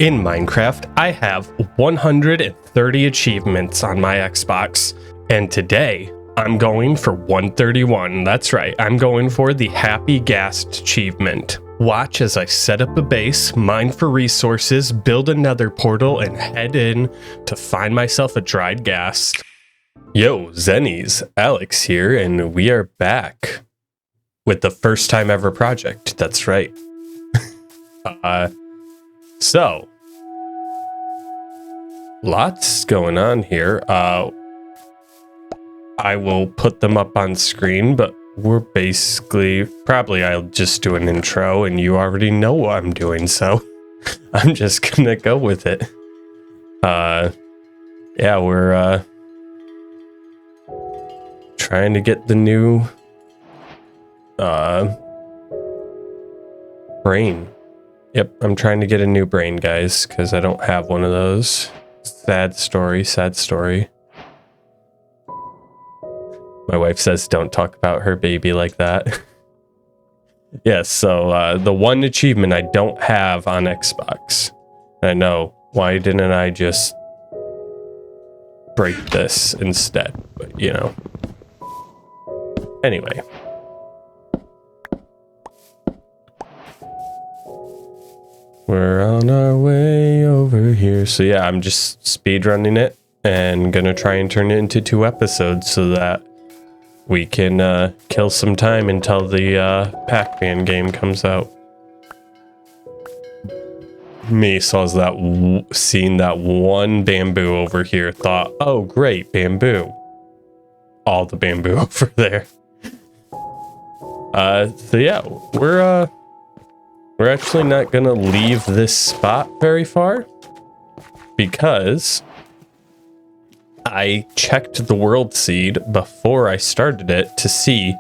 In Minecraft, I have 130 achievements on my Xbox, and today I'm going for 131. That's right, I'm going for the Happy Ghast achievement. Watch as I set up a base, mine for resources, build a nether portal, and head in to find myself a dried ghast. Yo, Zennies, Alex here, and we are back with the first time ever project. That's right. So, lots going on here. I will put them up on screen, but we're basically, probably I'll just do an intro and you already know what I'm doing, so I'm just gonna go with it. Yeah, we're trying to get the new brain. Yep, I'm trying to get a new brain, guys, because I don't have one of those. Sad story, sad story. My wife says don't talk about her baby like that. Yes, so the one achievement I don't have on Xbox. I know, why didn't I just break this instead? But, you know. Anyway. We're on our way over here. So yeah, I'm just speedrunning it and gonna try and turn it into 2 episodes so that we can kill some time until the Pac-Man game comes out. Me saws that seen that one bamboo over here, thought, oh great, bamboo. All the bamboo over there. So yeah, we're actually not gonna leave this spot very far because I checked the world seed before I started it to see,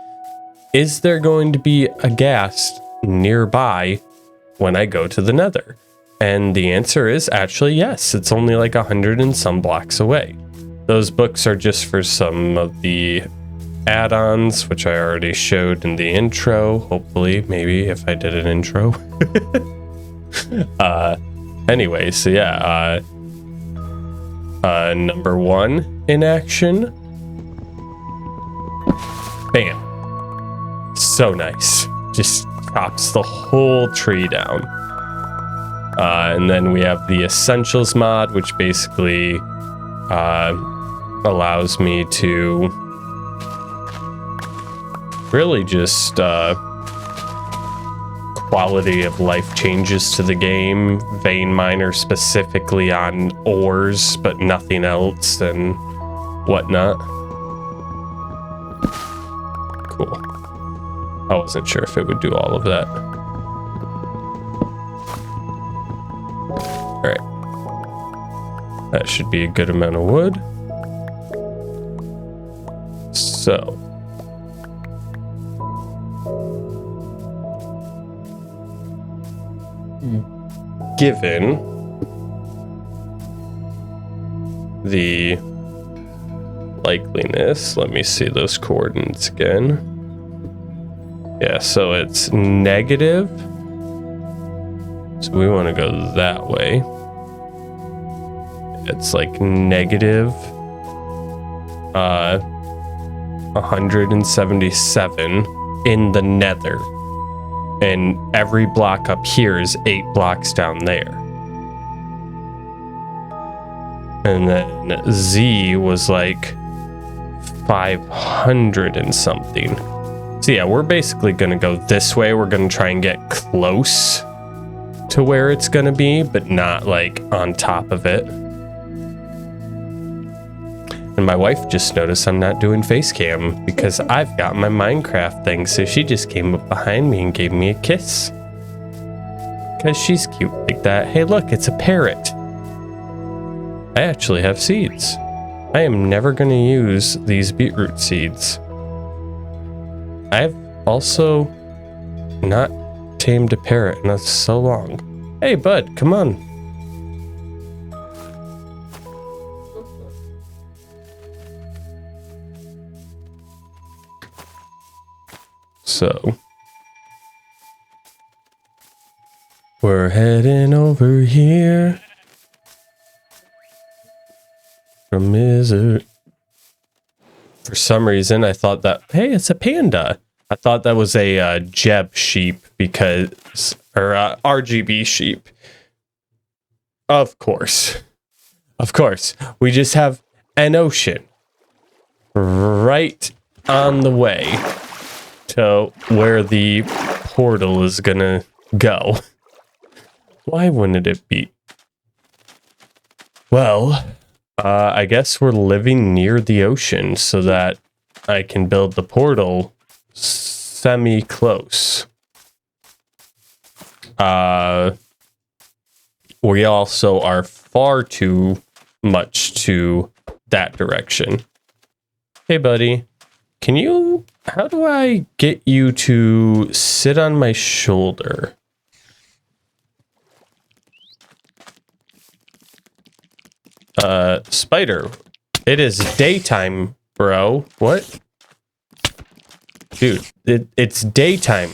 is there going to be a ghast nearby when I go to the nether? And the answer is actually yes. It's only like 100 and some blocks away. Those books are just for some of the add-ons, which I already showed in the intro. Hopefully, maybe if I did an intro. Anyway, so yeah, number 1 in action. Bam. So nice. Just chops the whole tree down. And then we have the Essentials mod, which basically allows me to really just quality of life changes to the game. Vein miner specifically on ores, but nothing else and whatnot. Cool. I wasn't sure if it would do all of that. Alright. That should be a good amount of wood. So. Given the likeliness, let me see those coordinates again. Yeah, so it's negative. So we want to go that way. It's like negative 177 in the nether. And every block up here is 8 blocks down there. And then Z was like 500 and something. So yeah, we're basically gonna go this way. We're gonna try and get close to where it's gonna be, but not like on top of it. And my wife just noticed I'm not doing face cam because I've got my Minecraft thing, so she just came up behind me and gave me a kiss. Because she's cute like that. Hey look, it's a parrot. I actually have seeds. I am never going to use these beetroot seeds. I've also not tamed a parrot in so long. Hey bud, come on. So We're heading over here. From Misery. For some reason, I thought that, hey, it's a panda. I thought that was a Jeb sheep because, or RGB sheep. Of course. Of course. We just have an ocean right on the way to where the portal is gonna go. Why wouldn't it be? Well, I guess we're living near the ocean so that I can build the portal semi-close. We also are far too much to that direction. Hey, buddy. How do I get you to sit on my shoulder? Spider. It is daytime, bro. What? Dude, it's daytime.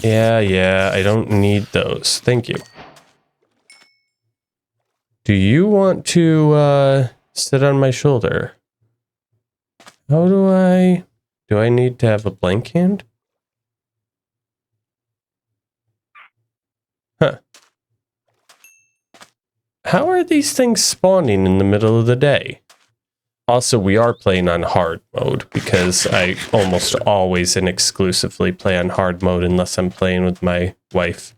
Yeah, I don't need those. Thank you. Do you want to, sit on my shoulder? How do I need to have a blank hand? Huh. How are these things spawning in the middle of the day? Also, we are playing on hard mode because I almost always and exclusively play on hard mode unless I'm playing with my wife,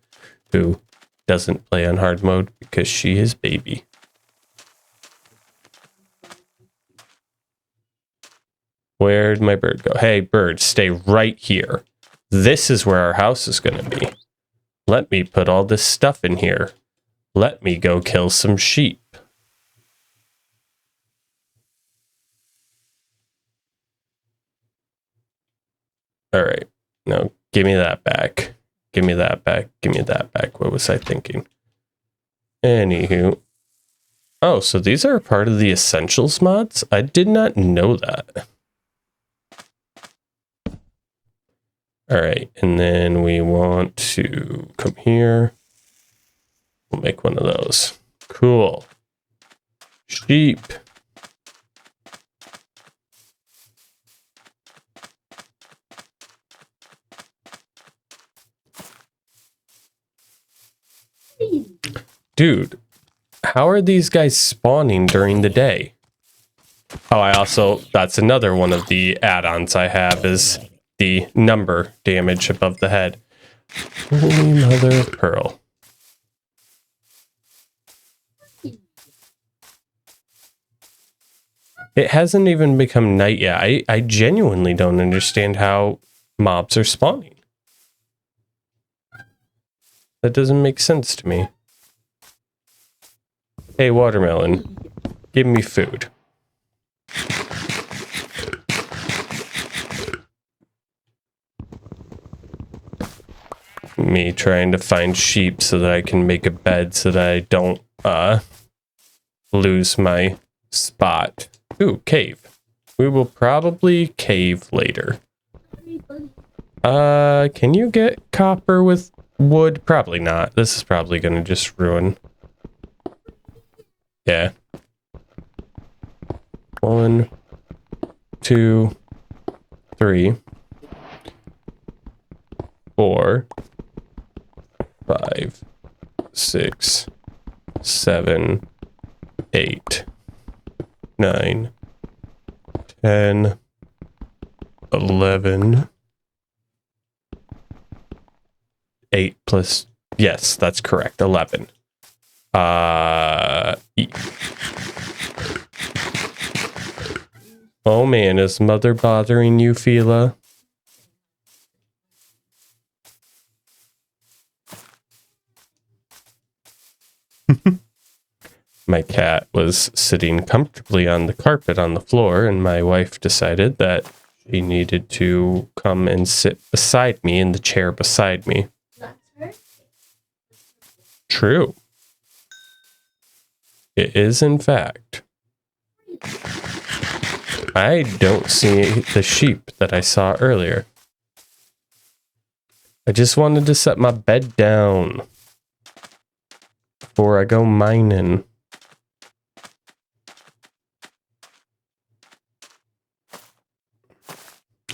who doesn't play on hard mode because she is baby. Where'd my bird go? Hey, bird, stay right here. This is where our house is going to be. Let me put all this stuff in here. Let me go kill some sheep. All right. Now, give me that back. Give me that back. Give me that back. What was I thinking? Anywho. Oh, so these are a part of the Essentials mods? I did not know that. All right. And then we want to come here. We'll make one of those. Cool. Sheep. Dude, how are these guys spawning during the day? Oh, that's another one of the add-ons I have is the number damage above the head. Holy mother of pearl. It hasn't even become night yet. I genuinely don't understand how mobs are spawning. That doesn't make sense to me. Hey, watermelon, give me food. Me trying to find sheep so that I can make a bed so that I don't lose my spot. Ooh, cave. We will probably cave later. Can you get copper with wood? Probably not. This is probably gonna just ruin. Yeah. 1, 2, 3, 4, 5, 6, 7, 8, 9, 10, 11. 8 plus, yes, that's correct, 11. Oh man, is mother bothering you, Fila? My cat was sitting comfortably on the carpet on the floor, and my wife decided that she needed to come and sit beside me in the chair beside me. True. It is, in fact. I don't see the sheep that I saw earlier. I just wanted to set my bed down before I go mining.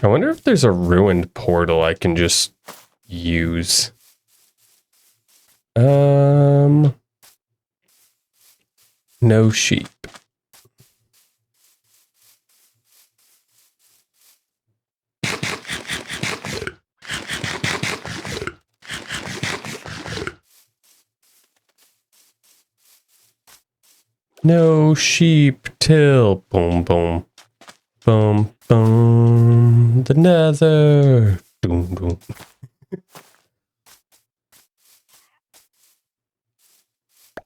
I wonder if there's a ruined portal I can just use. No sheep. No sheep till boom boom boom boom the nether. Boom boom.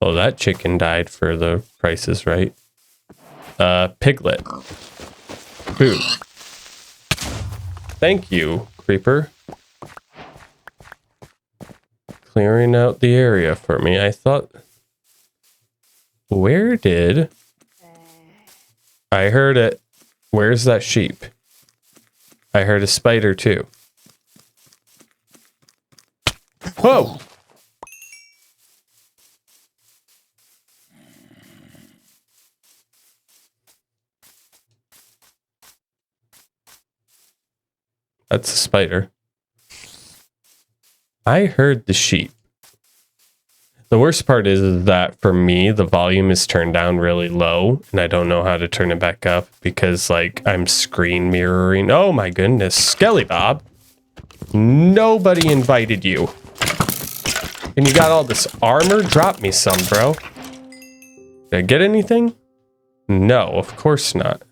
Oh, that chicken died for the prices, right? Piglet. Food. Thank you, creeper. Clearing out the area for me. I thought... Where did... I heard it. Where's that sheep? I heard a spider too. Whoa! That's a spider. I heard the sheep. The worst part is that for me, the volume is turned down really low, and I don't know how to turn it back up because, like, I'm screen mirroring. Oh my goodness, Skelly Bob. Nobody invited you. And you got all this armor? Drop me some, bro. Did I get anything? No, of course not.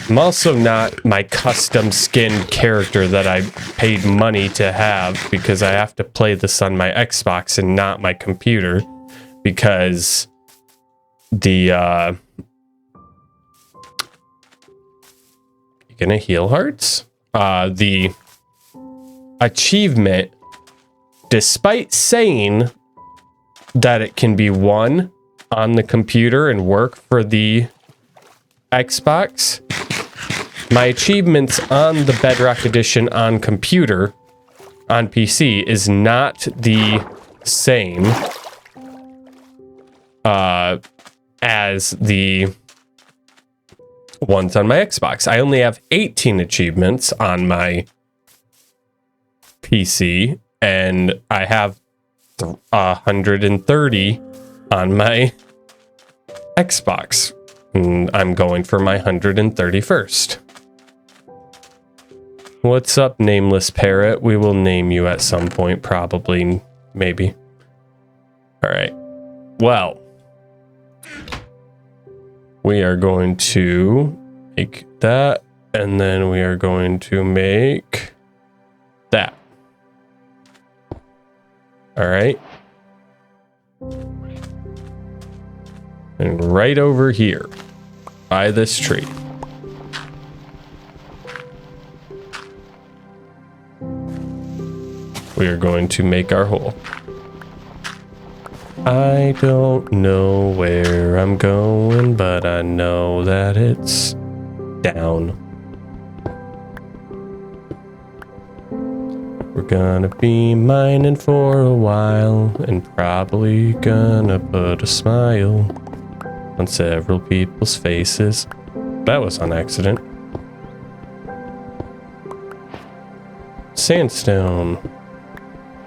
I'm also not my custom skin character that I paid money to have because I have to play this on my Xbox and not my computer because the you gonna heal hearts? The achievement, despite saying that it can be won on the computer and work for the Xbox, my achievements on the Bedrock Edition on computer, on PC, is not the same as the ones on my Xbox. I only have 18 achievements on my PC, and I have 130 on my Xbox. And I'm going for my 131st. What's up, nameless parrot? We will name you at some point, probably, maybe. All right. Well, we are going to make that, and then we are going to make that. All right. And right over here, by this tree. We are going to make our hole. I don't know where I'm going, but I know that it's down. We're gonna be mining for a while and probably gonna put a smile on several people's faces. That was on accident. Sandstone.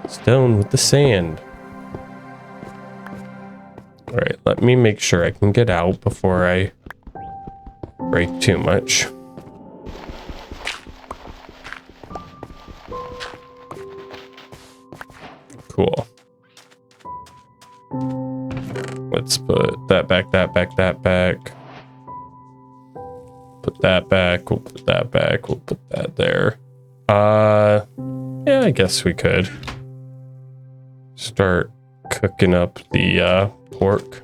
Stone with the sand. Alright, let me make sure I can get out before I break too much. Cool. Let's put that back, that back, that back. Put that back, we'll put that back, we'll put that there. Yeah, I guess we could start cooking up the pork.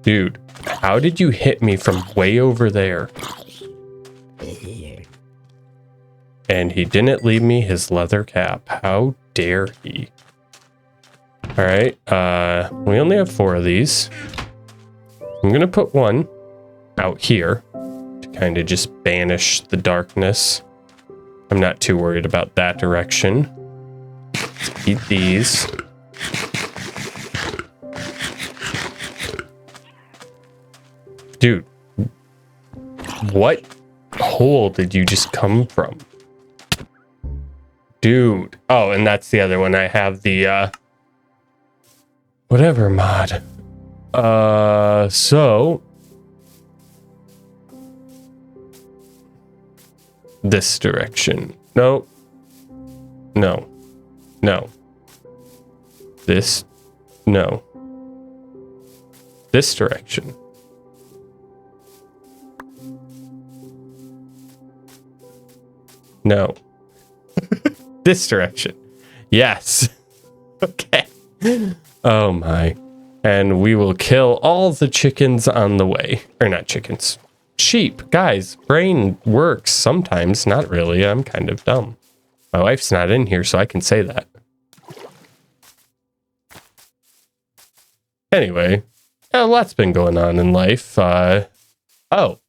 Dude, how did you hit me from way over there? And he didn't leave me his leather cap. How dare he? All right, we only have 4 of these. I'm gonna put one out here kind of just banish the darkness. I'm not too worried about that direction. Let's eat these. Dude, what hole did you just come from? Dude. Oh, and that's the other one. I have the, whatever mod. So this direction. No. No. No. This. No. This direction. No. This direction. Yes. Okay. Oh my. And we will kill all the chickens on the way. Or not chickens. Sheep. Guys, brain works sometimes. Not really. I'm kind of dumb. My wife's not in here, so I can say that. Anyway, a lot's been going on in life. Oh,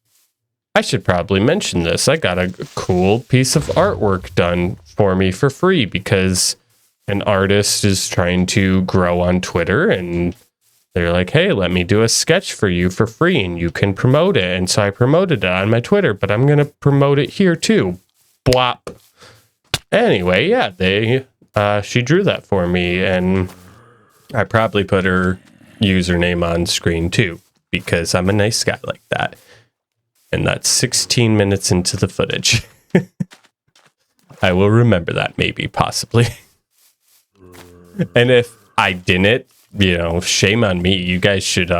I should probably mention this. I got a cool piece of artwork done for me for free because an artist is trying to grow on Twitter and they're like, hey, let me do a sketch for you for free and you can promote it. And so I promoted it on my Twitter, but I'm going to promote it here too. Blop. Anyway, yeah, she drew that for me and I probably put her username on screen too because I'm a nice guy like that. And that's 16 minutes into the footage. I will remember that maybe, possibly. And if I didn't, you know, shame on me. You guys should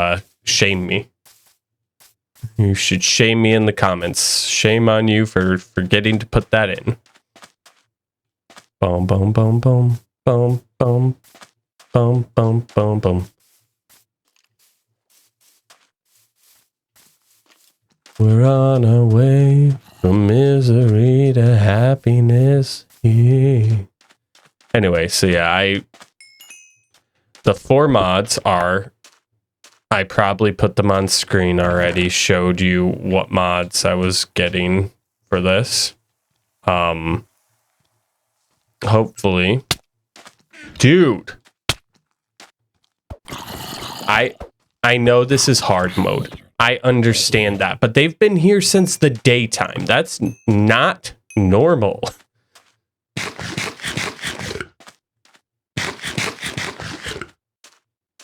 shame me. You should shame me in the comments. Shame on you for forgetting to put that in. Boom, boom, boom, boom, boom, boom, boom, boom, boom, boom. We're on our way from misery to happiness. Yeah. Anyway, so yeah, the 4 mods are, I probably put them on screen already, showed you what mods I was getting for this. Hopefully. Dude. I know this is hard mode. I understand that, but they've been here since the daytime. That's not normal.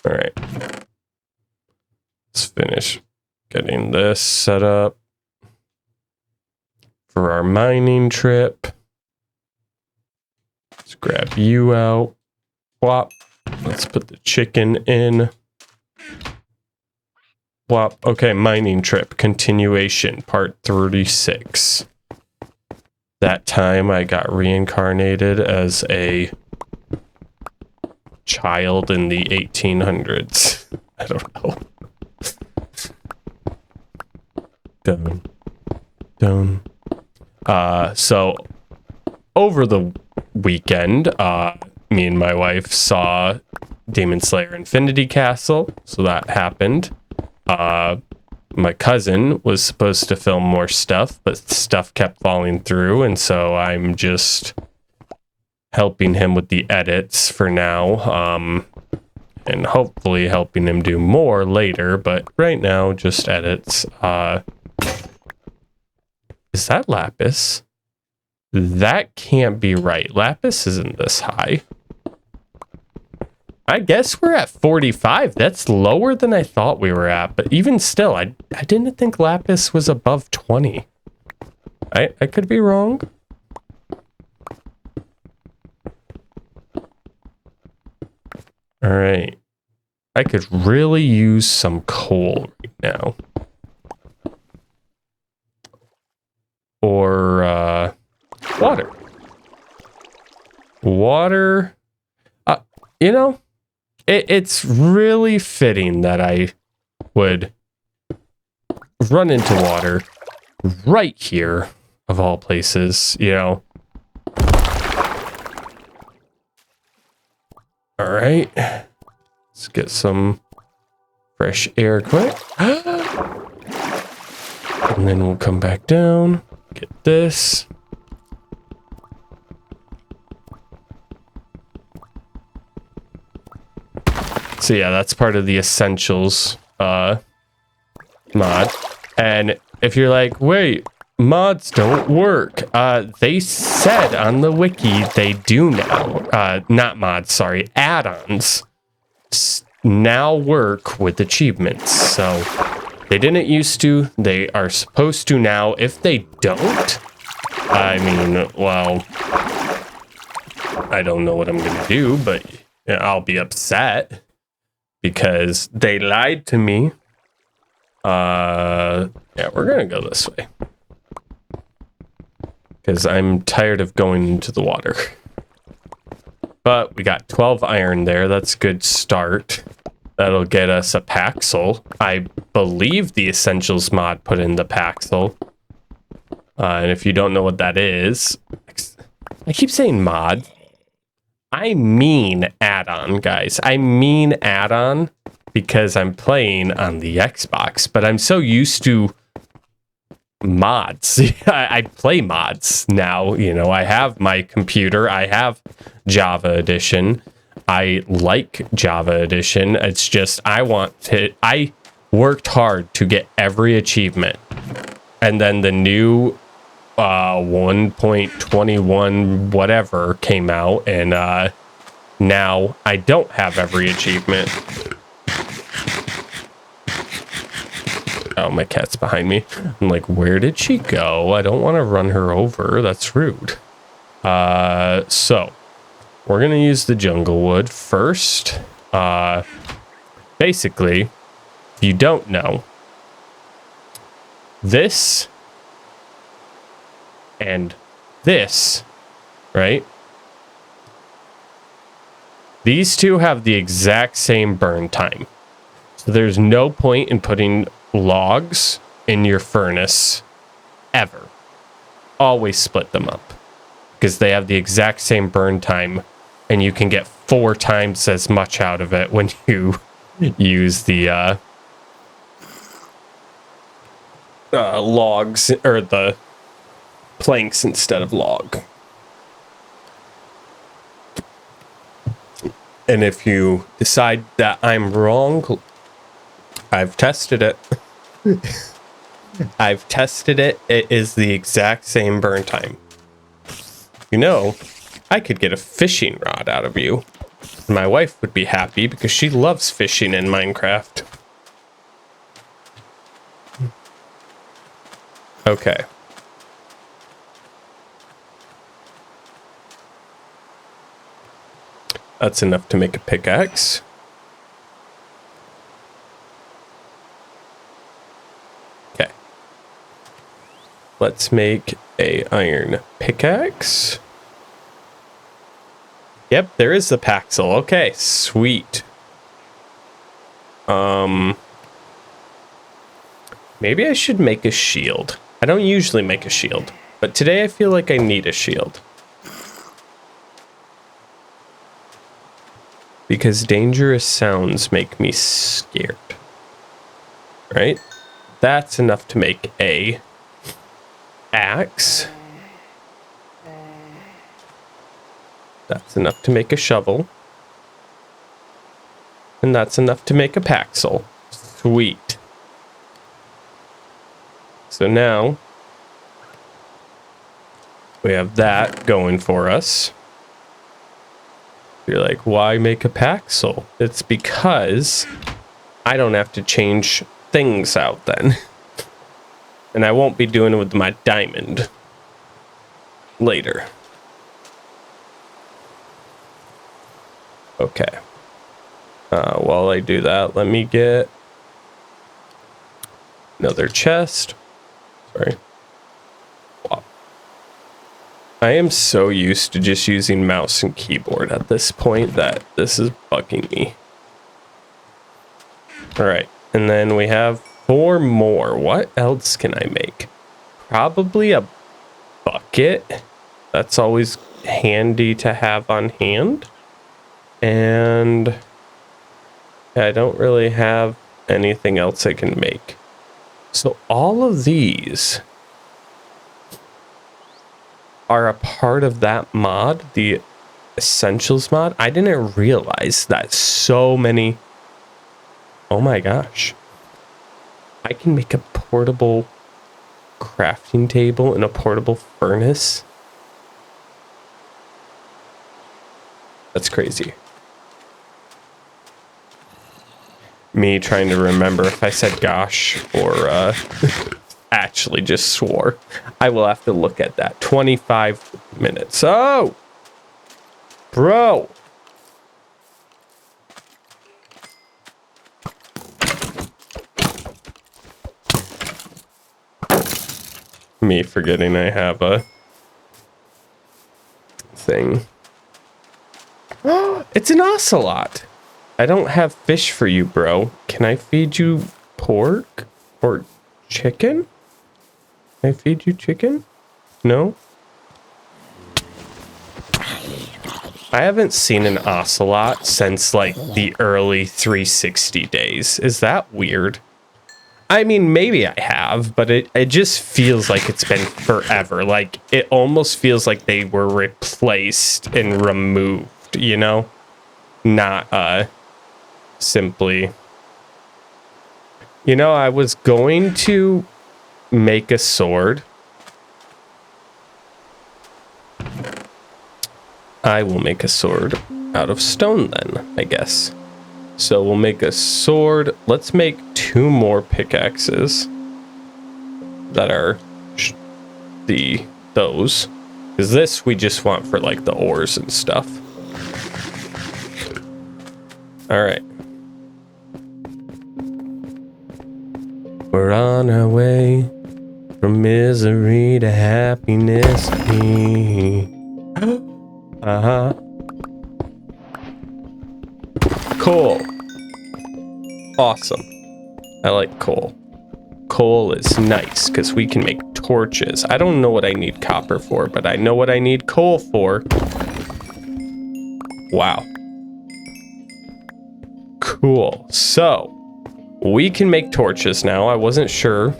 All right. Let's finish getting this set up for our mining trip. Let's grab you out. Whop. Let's put the chicken in. Whop. Okay, mining trip continuation, part 36. That time I got reincarnated as a child in the 1800s. I don't know. Done. So over the weekend, me and my wife saw Demon Slayer Infinity Castle, so that happened. My cousin was supposed to film more stuff, but stuff kept falling through, and so I'm just helping him with the edits for now, and hopefully helping him do more later, but right now, just edits. Is that Lapis? That can't be right. Lapis isn't this high. I guess we're at 45. That's lower than I thought we were at. But even still, I didn't think Lapis was above 20. I could be wrong. All right. I could really use some coal right now. Or water. Water. You know, it's really fitting that I would run into water right here, of all places, you know. All right. Let's get some fresh air quick. And then we'll come back down, get this. So yeah, that's part of the essentials mod. And if you're like, wait, mods don't work. They said on the wiki they do now. Not mods, sorry, add-ons now work with achievements. So they didn't used to. They are supposed to now. If they don't, I mean, well, I don't know what I'm going to do, but I'll be upset because they lied to me. Yeah, we're going to go this way because I'm tired of going into the water. But we got 12 iron there. That's a good start. That'll get us a Paxel. I believe the Essentials mod put in the Paxel. And if you don't know what that is, I keep saying mod. I mean add-on, guys. I mean add-on because I'm playing on the Xbox, but I'm so used to mods. I play mods now. You know, I have my computer. I have Java Edition. I like Java Edition. It's just I worked hard to get every achievement. And then the new 1.21 whatever came out, and now I don't have every achievement. Oh, my cat's behind me. I'm like, where did she go? I don't want to run her over. That's rude. So we're going to use the jungle wood first. Basically, if you don't know, this and this, right? These two have the exact same burn time. So there's no point in putting logs in your furnace ever. Always split them up because they have the exact same burn time and you can get 4 times as much out of it when you use the logs or the planks instead of log. And if you decide that I'm wrong, I've tested it. I've tested it. It is the exact same burn time. You know, I could get a fishing rod out of you. My wife would be happy because she loves fishing in Minecraft. Okay. That's enough to make a pickaxe. Okay. Let's make a iron pickaxe. Yep, there is the Paxel. Okay, sweet. Maybe I should make a shield. I don't usually make a shield, but today I feel like I need a shield. Because dangerous sounds make me scared. Right? That's enough to make a axe. That's enough to make a shovel. And that's enough to make a Paxel. Sweet. So now we have that going for us. You're like, why make a Paxel? It's because I don't have to change things out then. And I won't be doing it with my diamond later. Okay. While I do that, let me get another chest. Sorry. Wow. I am so used to just using mouse and keyboard at this point that this is bugging me. All right. And then we have 4 more. What else can I make? Probably a bucket. That's always handy to have on hand. And I don't really have anything else I can make. So all of these are a part of that mod, the Essentials mod. I didn't realize that so many. Oh my gosh. I can make a portable crafting table and a portable furnace. That's crazy. Me trying to remember if I said gosh or actually just swore. I will have to look at that. 25 minutes. Oh! Bro! Me forgetting I have a thing. It's an ocelot. I don't have fish for you, bro. Can I feed you pork or chicken? Can I feed you chicken? No? I haven't seen an ocelot since like the early 360 days. Is that weird? I mean, maybe I have, but it just feels like it's been forever. Like, it almost feels like they were replaced and removed, you know? Not, simply. You know, I was going to make a sword. I will make a sword out of stone then, I guess. So we'll make a sword. Let's make 2 more pickaxes that are those. Because this we just want for like the ores and stuff. All right. We're on our way from misery to happiness. Uh-huh. Coal. Awesome. I like coal. Coal is nice because we can make torches. I don't know what I need copper for, but I know what I need coal for. Wow. Cool. So, we can make torches now. I wasn't sure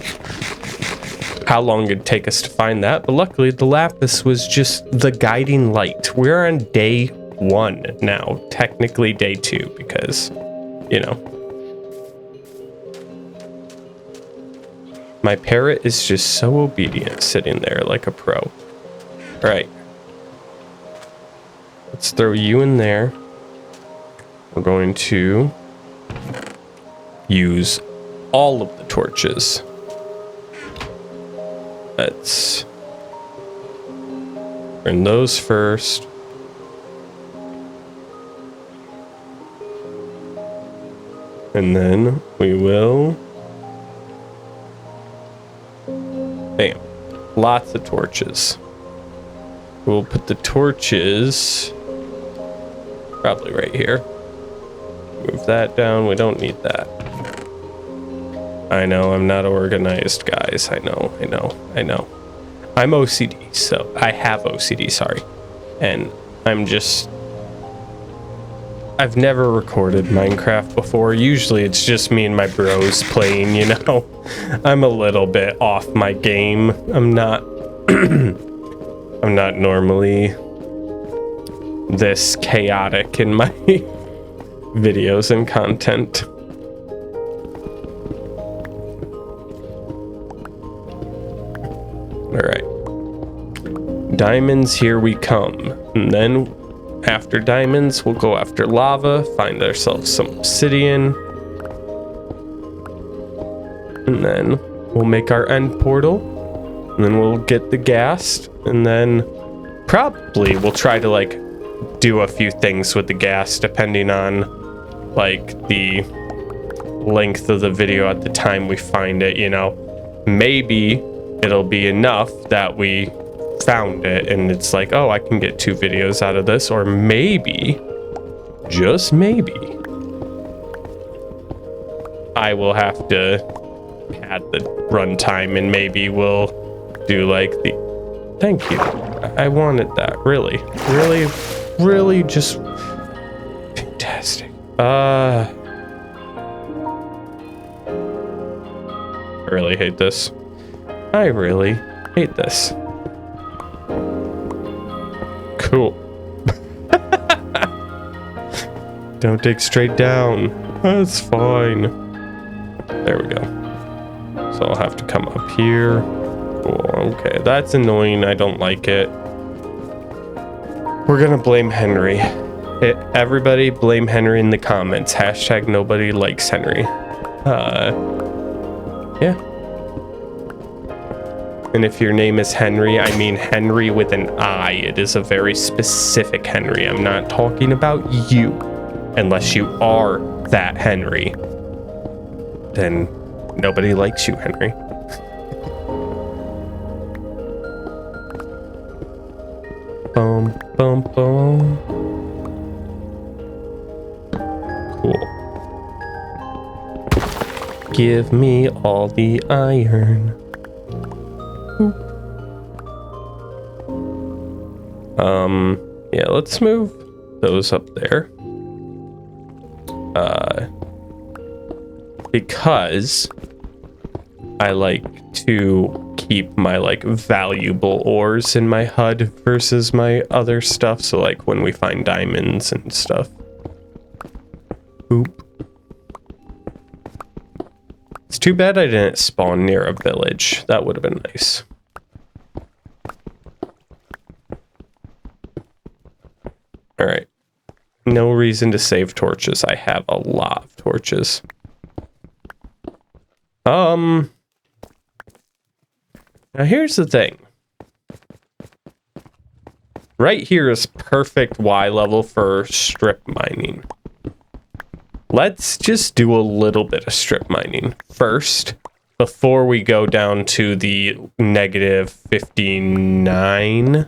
how long it'd take us to find that, but luckily the lapis was just the guiding light. We're on day 1 now, technically day 2 because, you know, my parrot is just so obedient sitting there like a pro. All right, let's throw you in there. We're going to use all of the torches. Let's burn those first. And then we will... Bam. Lots of torches. We'll put the torches probably right here. Move that down. We don't need that. I know, I'm not organized, guys. I know. I'm OCD, so I have OCD, sorry. And I've never recorded Minecraft before. Usually it's just me and my bros playing, you know. I'm a little bit off my game. I'm not normally this chaotic in my videos and content. All right. Diamonds, here we come. And then after diamonds, we'll go after lava, find ourselves some obsidian. And then we'll make our end portal. And then we'll get the ghast. And then probably we'll try to like do a few things with the ghast depending on like the length of the video at the time we find it, you know. Maybe it'll be enough that we found it and it's like, oh, I can get 2 videos out of this. Or maybe, just maybe, I will have to add the runtime and maybe we'll do like the... Thank you. I wanted that. Really just fantastic. really hate this. I really hate this. Cool. Don't dig straight down. That's fine. There we go. So I'll have to come up here. Cool. Okay, that's annoying. I don't like it. We're gonna blame Henry. Everybody blame Henry in the comments. Hashtag nobody likes Henry. Yeah. And if your name is Henry, I mean Henry with an I. It is a very specific Henry. I'm not talking about you. Unless you are that Henry. Then nobody likes you, Henry. Boom, boom, boom. Cool. Give me all the iron. Yeah, let's move those up there. Because I like to keep my like valuable ores in my HUD versus my other stuff. So like when we find diamonds and stuff. Oop. It's too bad I didn't spawn near a village. That would have been nice. All right. No reason to save torches. I have a lot of torches. Now here's the thing. Right here is perfect Y level for strip mining. Let's just do a little bit of strip mining first before we go down to the negative 59,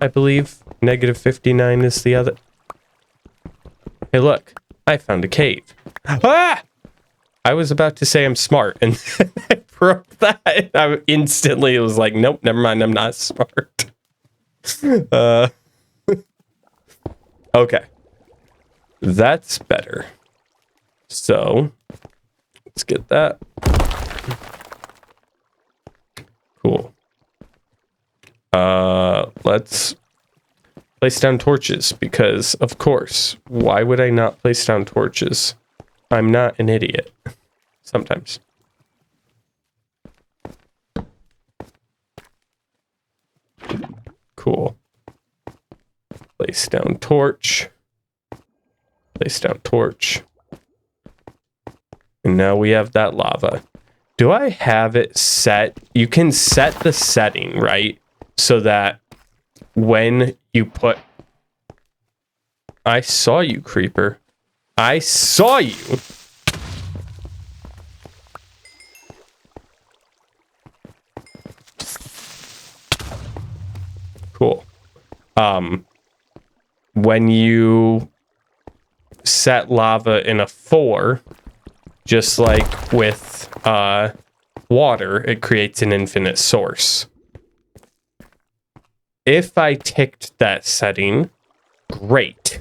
I believe. Negative 59 is the other. Hey, look, I found a cave. Ah! I was about to say I'm smart, and then I broke that. It was like, nope, never mind, I'm not smart. Okay. That's better. So, let's get that. Cool. Let's place down torches, because, of course, why would I not place down torches? I'm not an idiot. Sometimes. Cool. Place down torch. Place down torch. And now we have that lava. Do I have it set? You can set the setting, right? So that when you put... I saw you, creeper. I saw you. Cool. When you set lava in a 4, just like with water, it creates an infinite source. If I ticked that setting, great.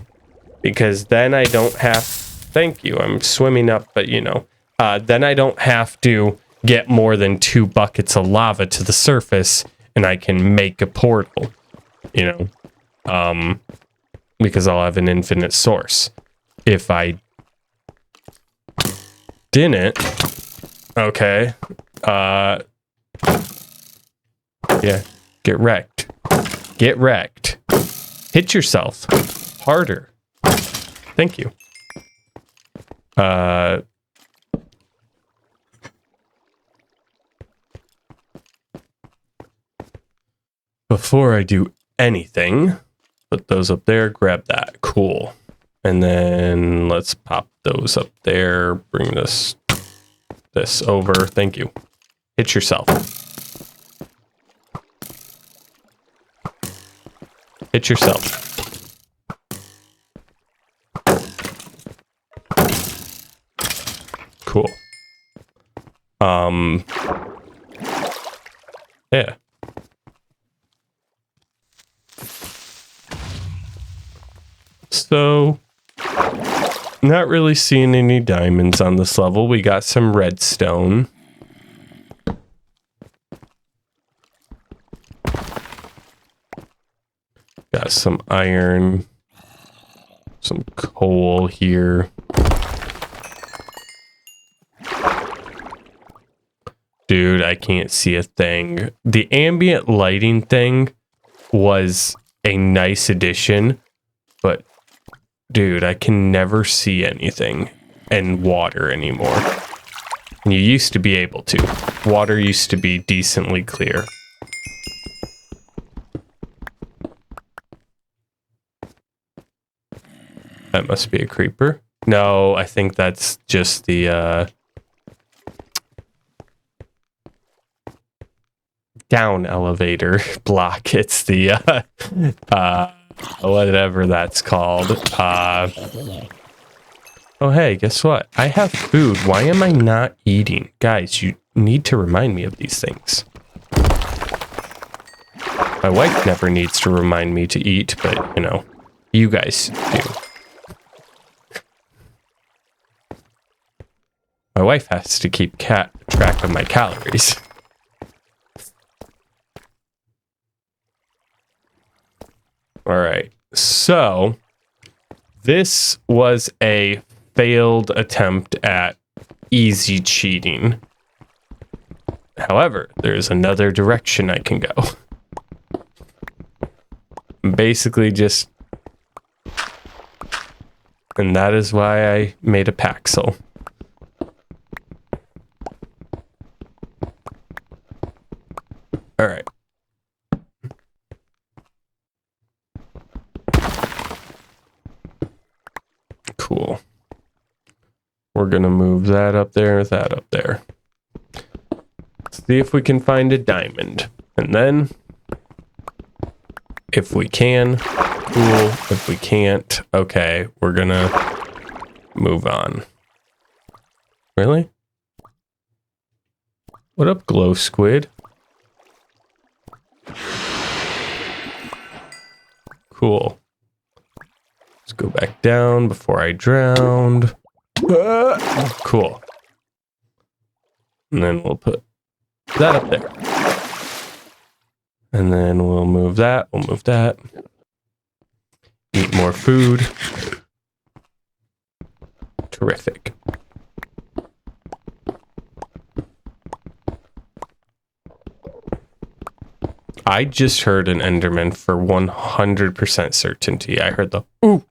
Because then I don't have... Thank you, I'm swimming up, but you know. Then I don't have to get more than 2 buckets of lava to the surface, and I can make a portal. You know? Because I'll have an infinite source. If I didn't... Okay. Yeah, get wrecked. Get wrecked. Hit yourself. Harder. Thank you. Before I do anything, put those up there, grab that. Cool. And then let's pop those up there. Bring this over. Thank you. Hit yourself. Hit yourself. Cool. Yeah. So, not really seeing any diamonds on this level. We got some redstone. some iron, some coal here. Dude, I can't see a thing. The ambient lighting thing was a nice addition, but dude, I can never see anything in water anymore. And you used to be able to. Water used to be decently clear. That must be a creeper. No, I think that's just the down elevator block. It's the whatever that's called. Oh hey, guess what? I have food. Why am I not eating? Guys, you need to remind me of these things. My wife never needs to remind me to eat, but you know, you guys do. My wife has to keep track of my calories. All right, so this was a failed attempt at easy cheating. However, there's another direction I can go. Basically just... And that is why I made a Paxel. All right. Cool. We're gonna move that up there, that up there. See if we can find a diamond. And then, if we can, cool. If we can't, okay, we're gonna move on. Really? What up, glow squid? Cool. Let's go back down before I drowned. Cool. And then we'll put that up there. And then we'll move that. We'll move that. Eat more food. Terrific. I just heard an Enderman for 100% certainty. I heard the ooh.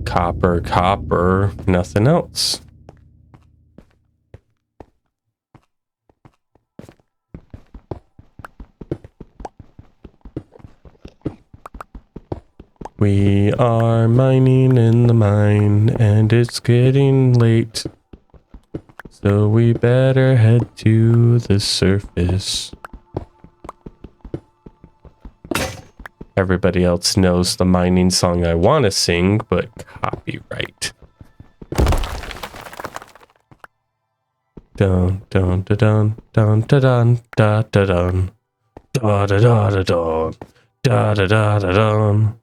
Copper, copper, nothing else. We are mining in the mine, and it's getting late. So we better head to the surface. Everybody else knows the mining song I want to sing, but copyright. Dun dun dun dun dun dun dun dun dun da da da da dun da da da da dun.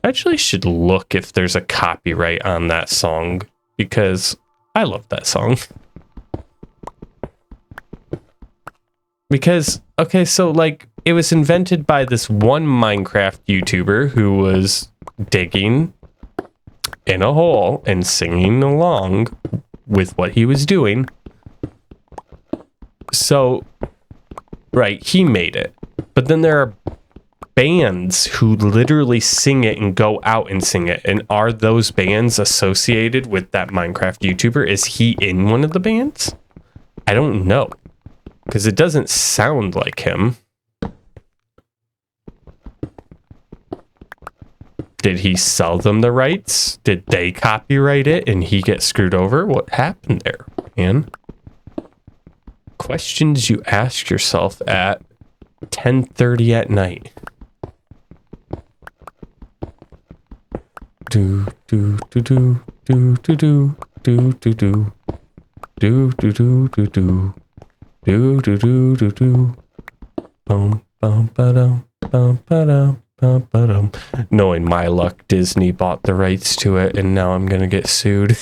I actually should look if there's a copyright on that song because I love that song. Because, okay, so like it was invented by this one Minecraft YouTuber who was digging in a hole and singing along with what he was doing. So, right, he made it. But then there are bands who literally sing it and go out and sing it. And are those bands associated with that Minecraft YouTuber? Is he in one of the bands? I don't know. Because it doesn't sound like him. Did he sell them the rights? Did they copyright it and he get screwed over? What happened there, man? Questions you ask yourself at 10:30 at night. Do do do do do do do do do do do do do do do. Do do do do do. Bum bum ba dum bum ba dum bum ba dum. Knowing my luck, Disney bought the rights to it, and now I'm gonna get sued.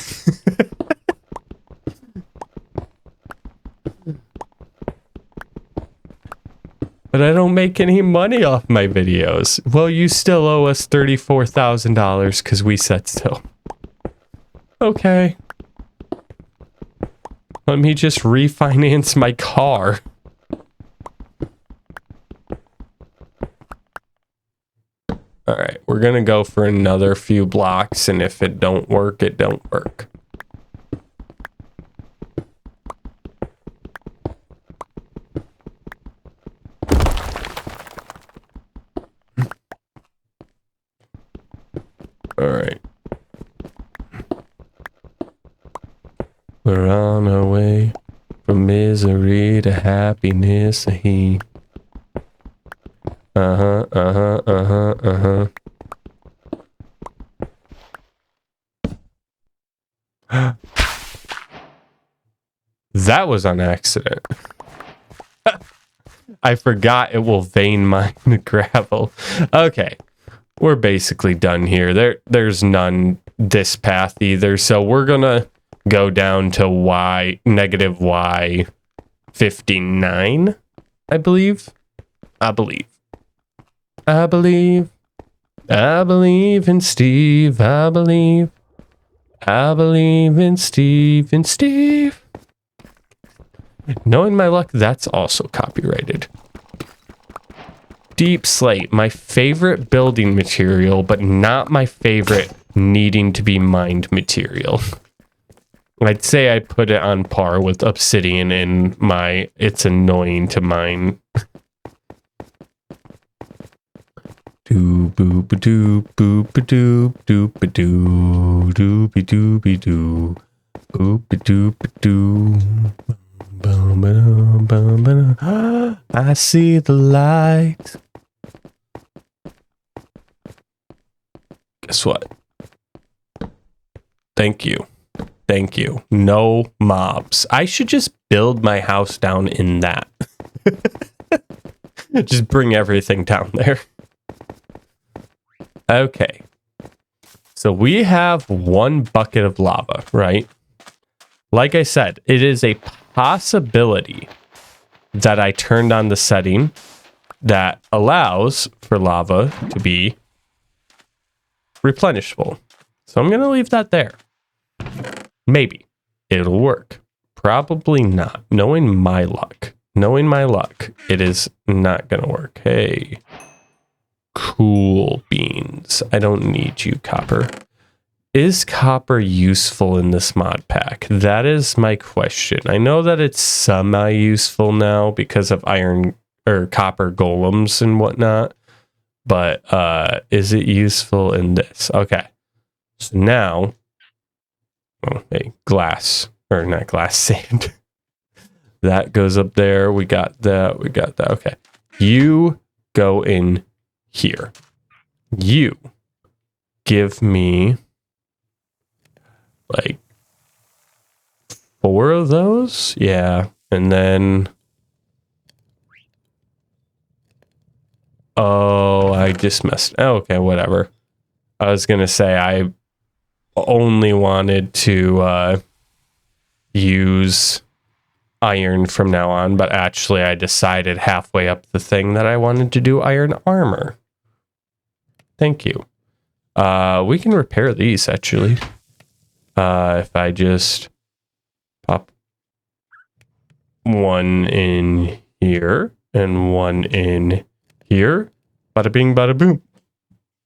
But I don't make any money off my videos. Well, you still owe us $34,000 because we said so. Okay. Let me just refinance my car. All right, we're gonna go for another few blocks, and if it don't work, it don't work. All right. We're on our way from misery to happiness. Uh-huh, uh-huh, uh-huh, uh-huh. That was on accident. I forgot it will vein mine gravel. Okay. We're basically done here. There's none this path either. So we're gonna go down to negative Y 59, I believe. I believe in Steve. I believe in Steve and Steve. Knowing my luck, that's also copyrighted. Deep slate, my favorite building material, but not my favorite needing to be mined material. I'd say I put it on par with obsidian in my it's annoying to mine. Doop boop doop boop doop doop doop doopy doopy doo boop doop doo. I see the light. Guess what? Thank you. Thank you. No mobs. I should just build my house down in that. Just bring everything down there. Okay. So we have one bucket of lava, right? Like I said, it is a possibility that I turned on the setting that allows for lava to be replenishable. So I'm going to leave that there. Maybe it'll work. Probably not. Knowing my luck, it is not going to work. Hey, cool beans. I don't need you, copper. Is copper useful in this mod pack? That is my question. I know that it's semi-useful now because of iron or copper golems and whatnot, but is it useful in this? Okay. So now, oh, hey, glass, or not glass, sand. That goes up there. We got that. Okay. You go in here. You give me like 4 of those. Yeah. And then, oh, I just messed. Oh, okay, whatever. I was going to say I only wanted to use iron from now on, but actually I decided halfway up the thing that I wanted to do iron armor. Thank you. We can repair these actually. If I just pop one in here and one in here, bada bing, bada boom.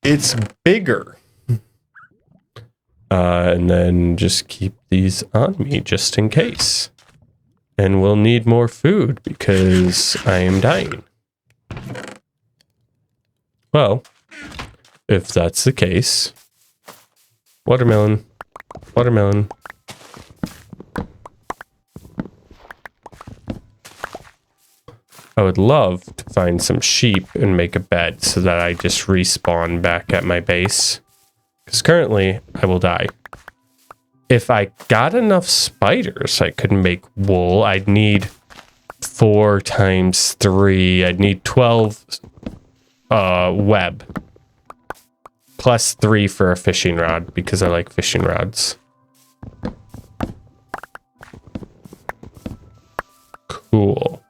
It's bigger. And then just keep these on me just in case. And we'll need more food because I am dying. Well, if that's the case, watermelon. Watermelon. I would love to find some sheep and make a bed so that I just respawn back at my base. Because currently, I will die. If I got enough spiders, I could make wool. I'd need 4 times 3. I'd need 12 web. Plus 3 for a fishing rod, because I like fishing rods. Cool.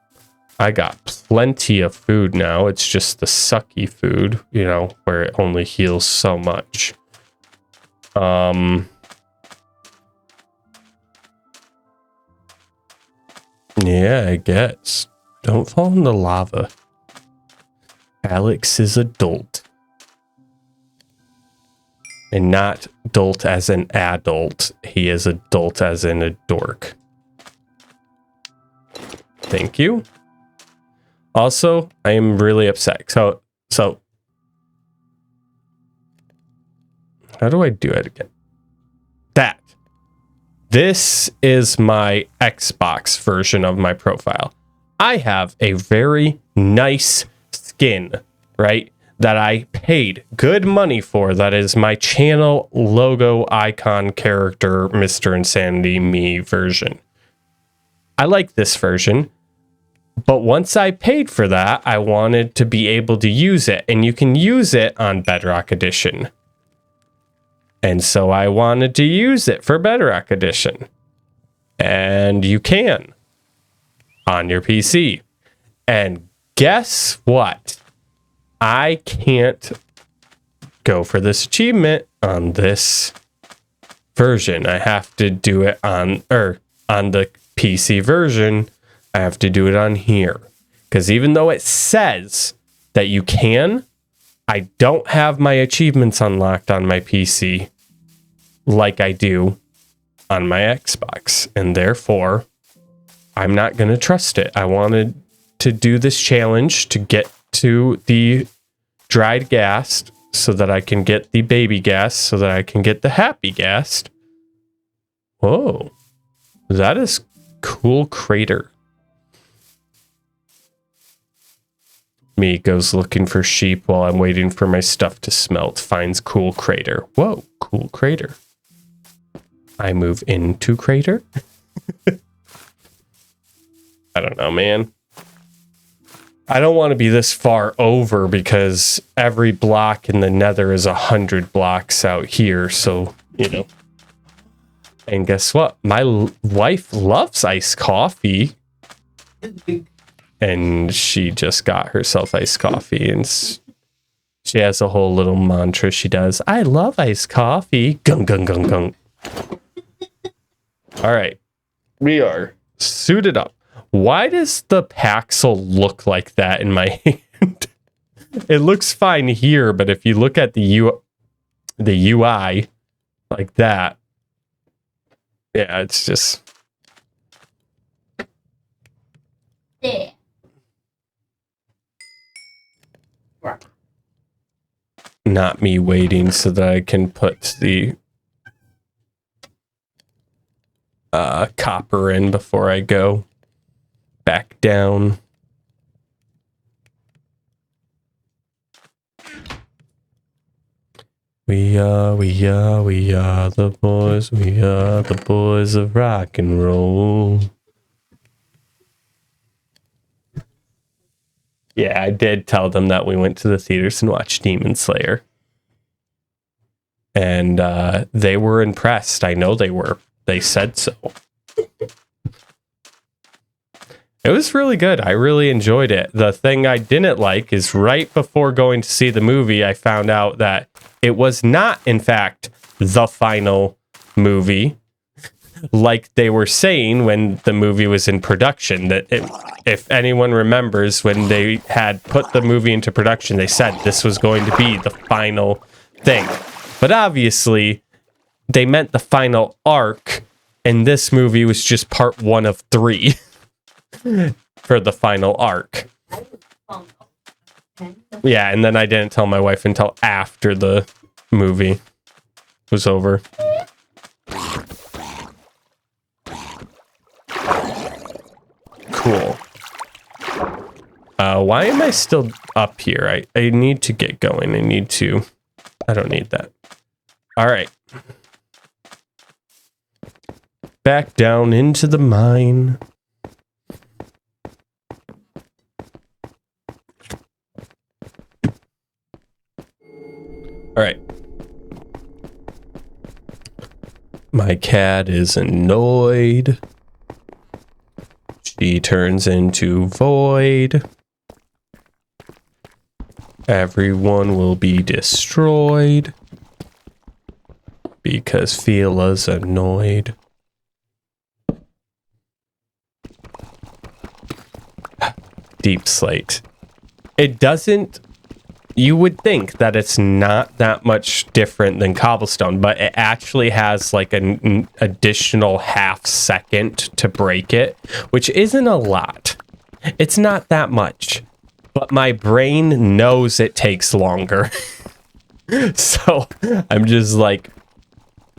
I got plenty of food now. It's just the sucky food, you know, where it only heals so much. Yeah, I guess. Don't fall in the lava. Alex is a dolt. And not dolt as an adult. He is a dolt as in a dork. Thank you. Also, I am really upset. So how do I do it again? That. This is my Xbox version of my profile. I have a very nice skin, right? That I paid good money for. That is my channel logo icon character, Mr. Insanity Me version. I like this version. But once I paid for that, I wanted to be able to use it. And you can use it on Bedrock Edition. And so I wanted to use it for Bedrock Edition. And you can. On your PC. And guess what? I can't go for this achievement on this version. I have to do it on the PC version. I have to do it on here. Because even though it says that you can, I don't have my achievements unlocked on my PC like I do on my Xbox. And therefore, I'm not going to trust it. I wanted to do this challenge to get to the dried ghast so that I can get the baby ghast so that I can get the happy ghast. Whoa. That is cool crater. Me goes looking for sheep while I'm waiting for my stuff to smelt. Finds cool crater. Whoa, cool crater. I move into crater. I don't know, man. I don't want to be this far over because every block in the Nether is 100 blocks out here. So, you know. And guess what? My wife loves iced coffee. And she just got herself iced coffee. And she has a whole little mantra she does. I love iced coffee. Gung, gung, gung, gung. All right. We are suited up. Why does the Paxel look like that in my hand? It looks fine here, but if you look at the UI like that, yeah, it's just... Yeah. Not me waiting so that I can put the copper in before I go back down. We are the boys. We are the boys of rock and roll. Yeah, I did tell them that we went to the theaters and watched Demon Slayer. And they were impressed. I know they were. They said so. It was really good. I really enjoyed it. The thing I didn't like is right before going to see the movie, I found out that it was not, in fact, the final movie. Like they were saying when the movie was in production, that if anyone remembers when they had put the movie into production, they said this was going to be the final thing. But obviously, they meant the final arc, and this movie was just part 1 of 3 for the final arc. Yeah, and then I didn't tell my wife until after the movie was over. Cool. Why am I still up here? I need to get going. I don't need that. All right. Back down into the mine. All right. My cat is annoyed. She turns into void. Everyone will be destroyed. Because Fila's annoyed. Deep slate. It doesn't... You would think that it's not that much different than cobblestone, but it actually has like an additional half second to break it, which isn't a lot. It's not that much, but my brain knows it takes longer. So I'm just like,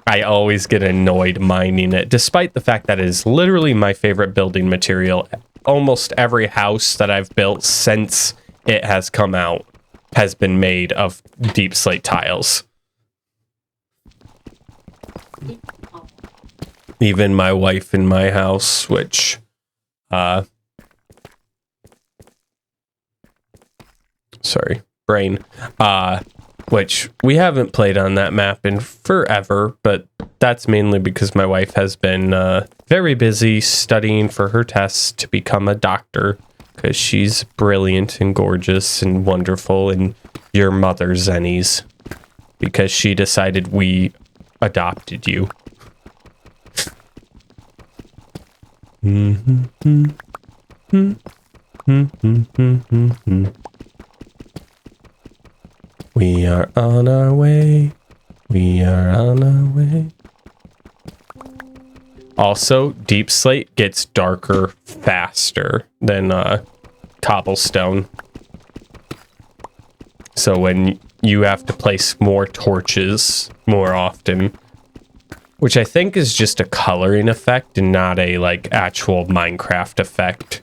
I always get annoyed mining it, despite the fact that it is literally my favorite building material. Almost every house that I've built since it has come out has been made of deep slate tiles. Even my wife in my house, which, sorry, brain, which we haven't played on that map in forever, but that's mainly because my wife has been very busy studying for her tests to become a doctor. Because she's brilliant and gorgeous and wonderful and your mother, Zennies. Because she decided we adopted you. We are on our way. We are on our way. Also, deep slate gets darker faster than cobblestone. So when you have to place more torches more often, which I think is just a coloring effect and not a like actual Minecraft effect.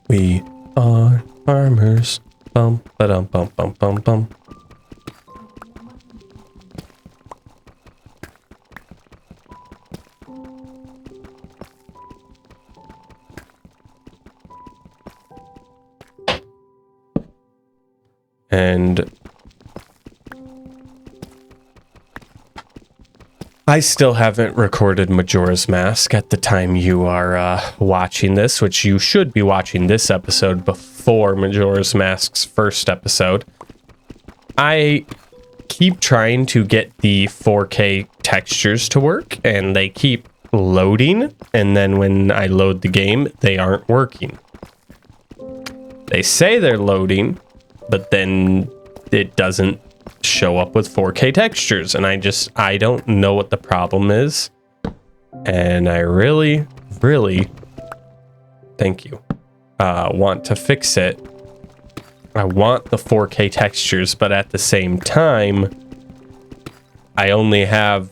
We are farmers. Bum ba dum bum bum bum bum. And I still haven't recorded Majora's Mask at the time you are watching this, which you should be watching this episode before Majora's Mask's first episode. I keep trying to get the 4K textures to work, and they keep loading, and then when I load the game, they aren't working. They say they're loading, but then it doesn't show up with 4K textures, and I don't know what the problem is, and I really thank you want to fix it. I want the 4K textures, but at the same time I only have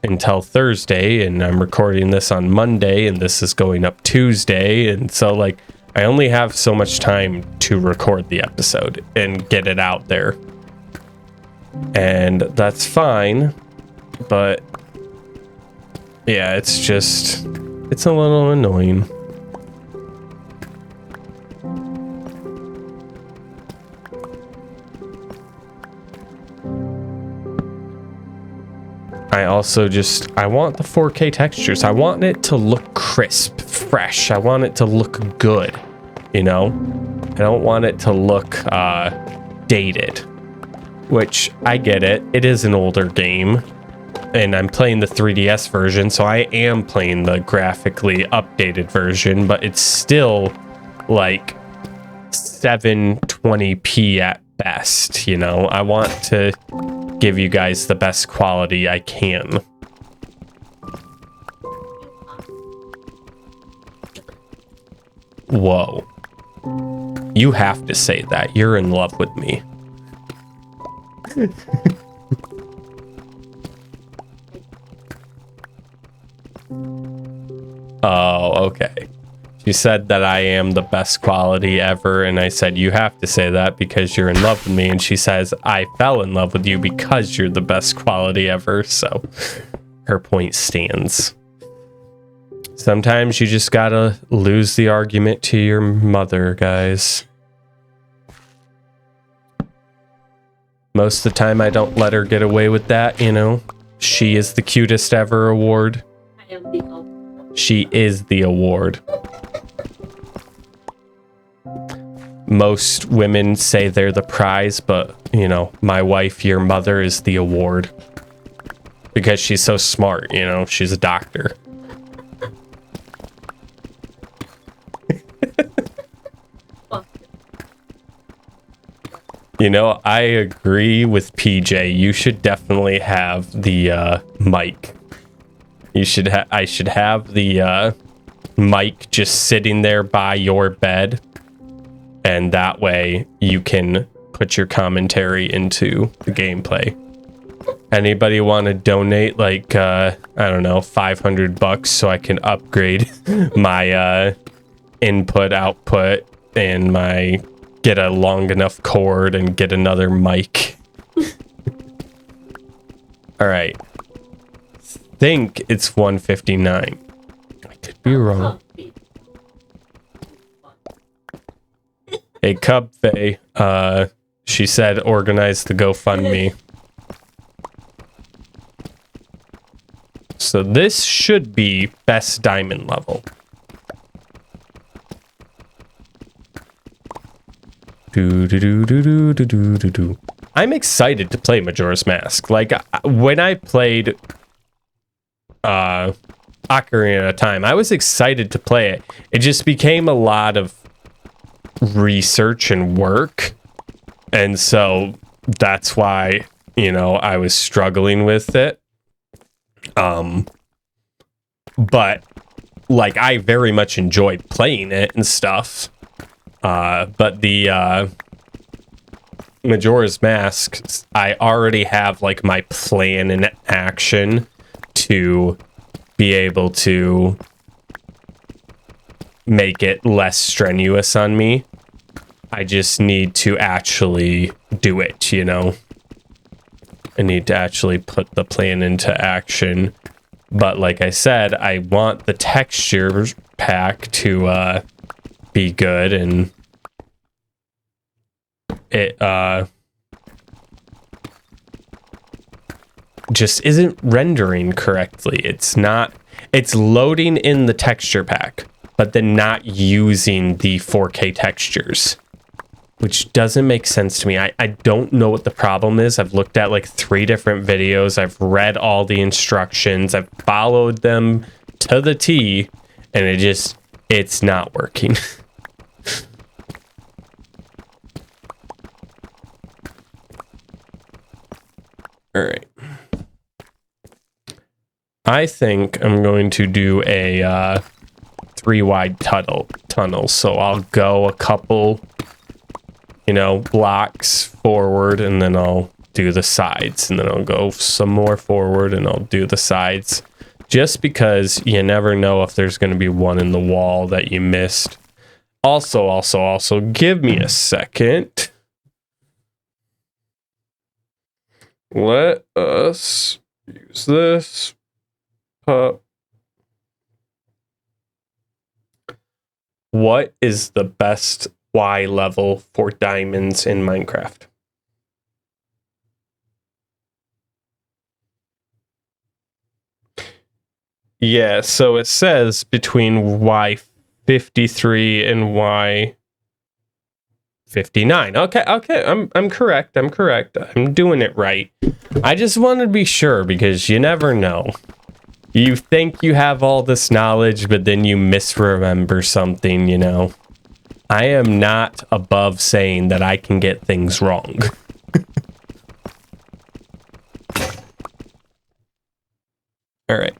until Thursday, and I'm recording this on Monday, and this is going up Tuesday, and so like I only have so much time to record the episode and get it out there. And that's fine, but yeah, it's a little annoying. I want the 4K textures. I want it to look crisp, fresh. I want it to look good, you know? I don't want it to look dated, which I get it. It is an older game, and I'm playing the 3DS version, so I am playing the graphically updated version, but it's still like 720p at best, you know? I want to give you guys the best quality I can. Whoa. You have to say that. You're in love with me. Oh, okay. She said that I am the best quality ever, and I said, you have to say that because you're in love with me, and she says, I fell in love with you because you're the best quality ever, so her point stands. Sometimes you just gotta lose the argument to your mother, guys. Most of the time I don't let her get away with that, you know? She is the cutest ever award. I am the award. She is the award. Most women say they're the prize, but, you know, my wife, your mother, is the award. Because she's so smart, you know, she's a doctor. You know, I agree with PJ. You should definitely have the mic. I should have the mic just sitting there by your bed. And that way you can put your commentary into the gameplay. Anybody want to donate like, I don't know, $500 so I can upgrade my input, output, and get a long enough cord and get another mic. All right. Think it's 159. I could be wrong. Hey, Cub Faye, she said organize the GoFundMe. So this should be best diamond level. I'm excited to play Majora's Mask. Like, when I played Ocarina of Time, I was excited to play it. It just became a lot of research and work. And so that's why, you know, I was struggling with it. But like, I very much enjoyed playing it and stuff. But the Majora's Mask, I already have like my plan in action to be able to make it less strenuous on me. I just need to actually do it, you know? I need to actually put the plan into action. But like I said, I want the texture pack to be good, and it just isn't rendering correctly. It's loading in the texture pack, but then not using the 4K textures, which doesn't make sense to me. I don't know what the problem is. I've looked at like 3 different videos. I've read all the instructions. I've followed them to the T, and it's not working. All right. I think I'm going to do a 3 wide tunnel. So I'll go a couple, you know, blocks forward, and then I'll do the sides, and then I'll go some more forward and I'll do the sides, just because you never know if there's going to be one in the wall that you missed. Also, give me a second. Let us use this. What is the best Y level for diamonds in Minecraft? Yeah, so it says between Y53 and Y59. Okay, I'm correct. I'm doing it right. I just want to be sure, because you never know. You think you have all this knowledge, but then you misremember something, you know. I am not above saying that I can get things wrong. All right.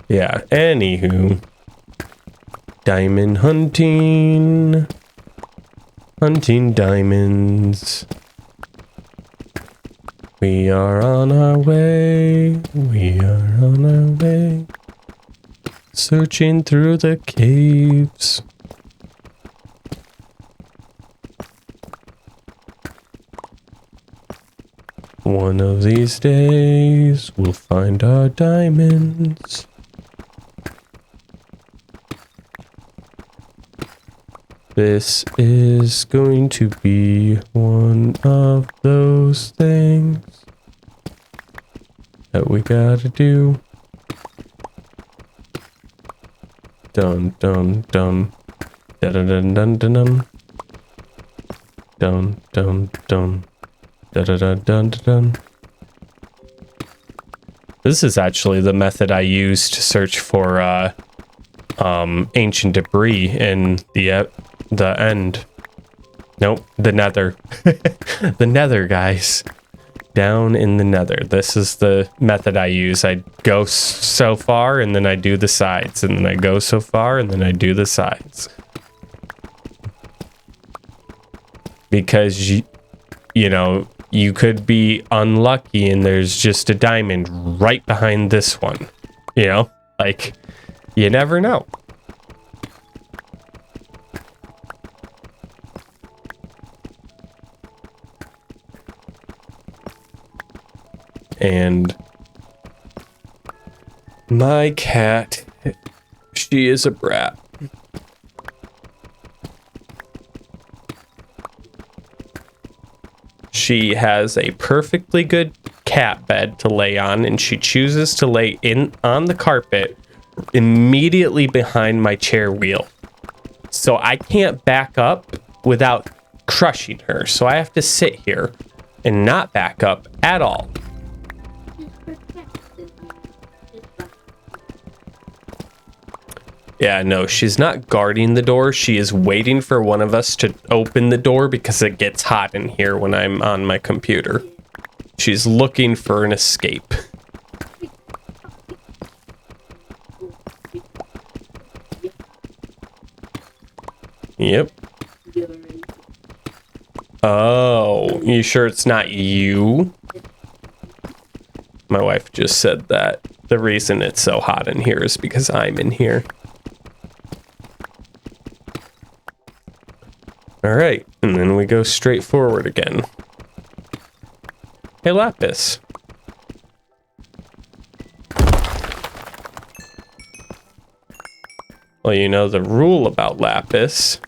Yeah, anywho. Diamond hunting. Hunting diamonds. We are on our way. We are on our way. Searching through the caves. One of these days, we'll find our diamonds. This is going to be one of those things. that we gotta do. Dun dun dun. Dun dun dun dun dun dun. Dun dun dun. Dun dun dun dun dun. This is actually the method I use to search for ancient debris in the end. Nope, the Nether. The Nether, guys. Down in the Nether. This is the method I use. I go so far and then I do the sides, and then I go so far and then I do the sides. Because you know, you could be unlucky and there's just a diamond right behind this one. You know, like, you never know. And my cat, she is a brat. She has a perfectly good cat bed to lay on, and she chooses to lay on the carpet immediately behind my chair wheel. So I can't back up without crushing her. So I have to sit here and not back up at all. Yeah, no, she's not guarding the door. She is waiting for one of us to open the door because it gets hot in here when I'm on my computer. She's looking for an escape. Yep. Oh, you sure it's not you? My wife just said that the reason it's so hot in here is because I'm in here. All right, and then we go straight forward again. Hey, Lapis. Well, you know the rule about Lapis.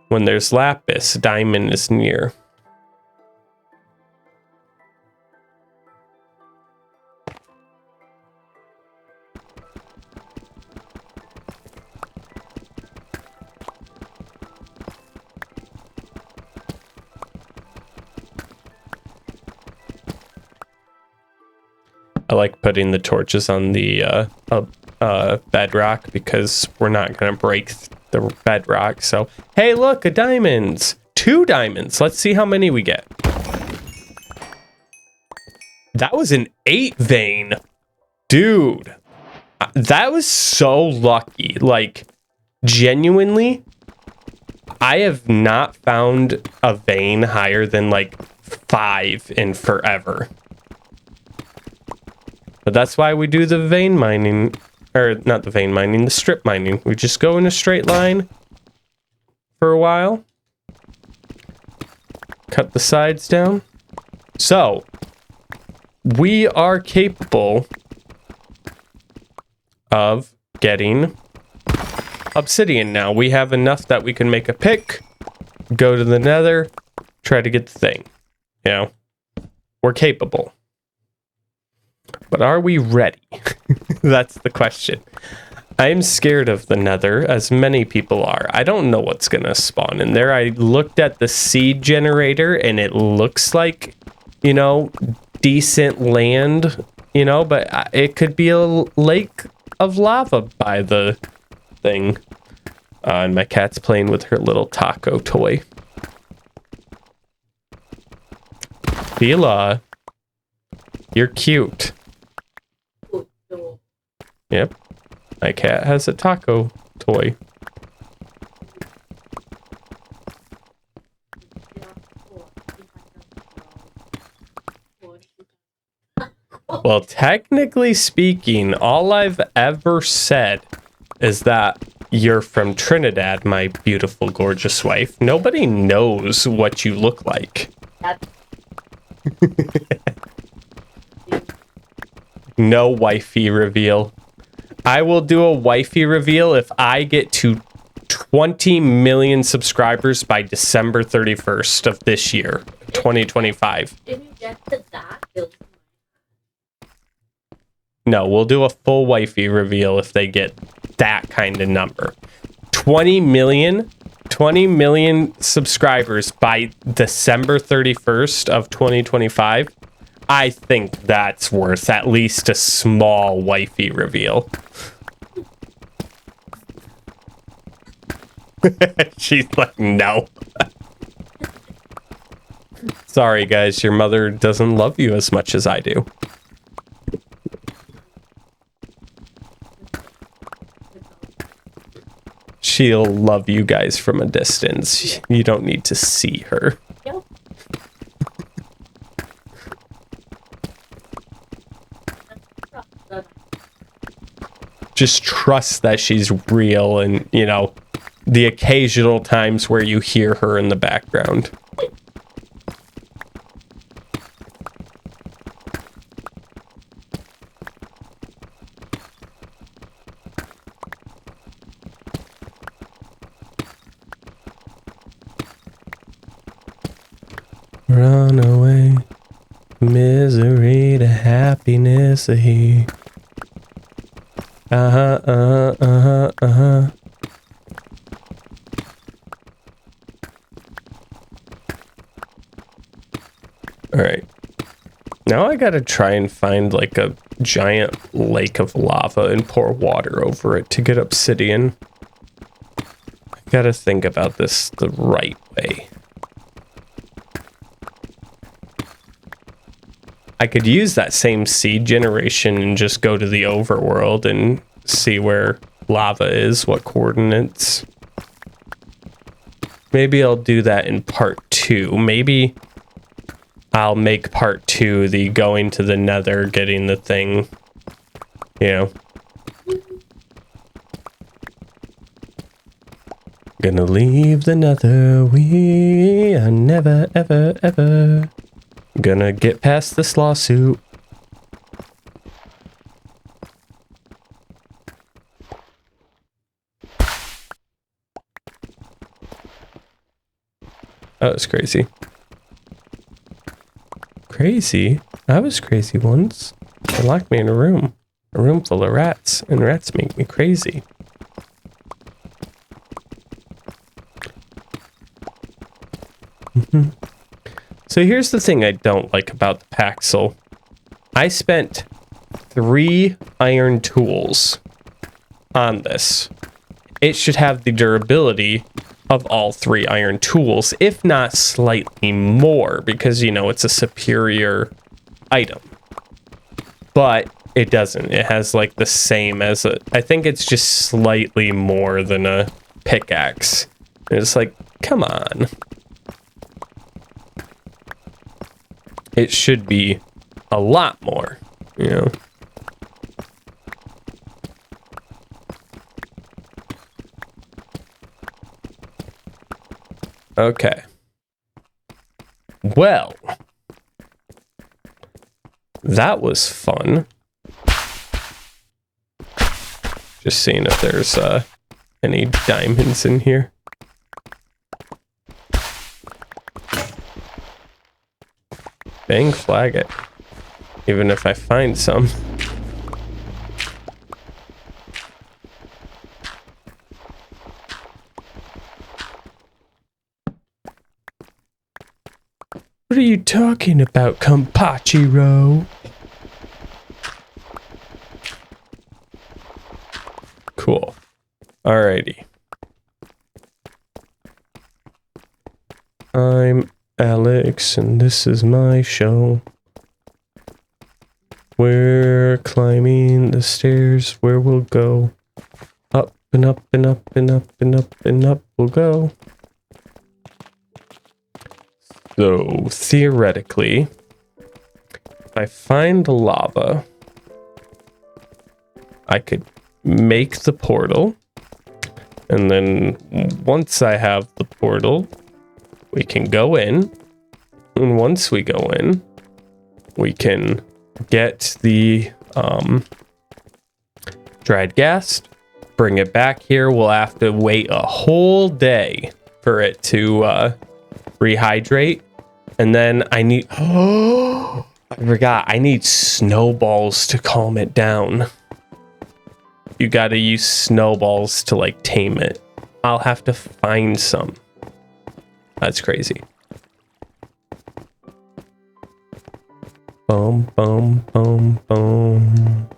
When there's Lapis, diamond is near. I like putting the torches on the bedrock because we're not going to break the bedrock. So, hey, look, a diamond. 2 diamonds. Let's see how many we get. That was an 8 vein. Dude, that was so lucky. Like, genuinely, I have not found a vein higher than like 5 in forever. But that's why we do the vein mining, or not the vein mining, the strip mining. We just go in a straight line for a while. Cut the sides down. So, we are capable of getting obsidian now. We have enough that we can make a pick, go to the Nether, try to get the thing. You know, we're capable. But are we ready? That's the question. I'm scared of the Nether, as many people are. I don't know what's going to spawn in there. I looked at the seed generator, and it looks like, you know, decent land, you know, but it could be a lake of lava by the thing. And my cat's playing with her little taco toy. Fila, you're cute. Yep. My cat has a taco toy. Well, technically speaking, all I've ever said is that you're from Trinidad, my beautiful, gorgeous wife. Nobody knows what you look like. No wifey reveal. I will do a wifey reveal if I get to 20 million subscribers by December 31st of this year, 2025. Did you get to that? No, we'll do a full wifey reveal if they get that kind of number. 20 million subscribers by December 31st of 2025. I think that's worth at least a small wifey reveal. She's like, no. Sorry, guys, your mother doesn't love you as much as I do. She'll love you guys from a distance. You don't need to see her. Yep. Just trust that she's real and, you know, the occasional times where you hear her in the background. Run away, misery to happiness. He. All right. Now I gotta try and find like a giant lake of lava and pour water over it to get obsidian. I gotta think about this the right way. I could use that same seed generation and just go to the overworld and see where lava is, what coordinates. Maybe I'll do that in part 2. Maybe I'll make part 2 the going to the Nether, getting the thing, you know. Gonna leave the Nether, we are never, ever, ever gonna get past this lawsuit. That was crazy. Crazy? I was crazy once. They locked me in a room full of rats, and rats make me crazy. So here's the thing I don't like about the Paxel. I spent 3 iron tools on this. It should have the durability of all 3 iron tools, if not slightly more, because, you know, it's a superior item. But it doesn't. It has like the same as a... I think it's just slightly more than a pickaxe. And it's like, come on. It should be a lot more, you know. Okay. Well, that was fun. Just seeing if there's any diamonds in here. Bang flag it. Even if I find some. What are you talking about, Compachiro? Cool. Alrighty. I'm Alex, and this is my show. We're climbing the stairs where we'll go. Up and up and up and up and up and up we'll go. So, theoretically, if I find the lava, I could make the portal. And then once I have the portal, we can go in. And once we go in, we can get the dried ghast, bring it back here. We'll have to wait a whole day for it to rehydrate. And then I need... Oh, I forgot. I need snowballs to calm it down. You gotta use snowballs to like tame it. I'll have to find some. That's crazy. Boom, boom, boom, boom.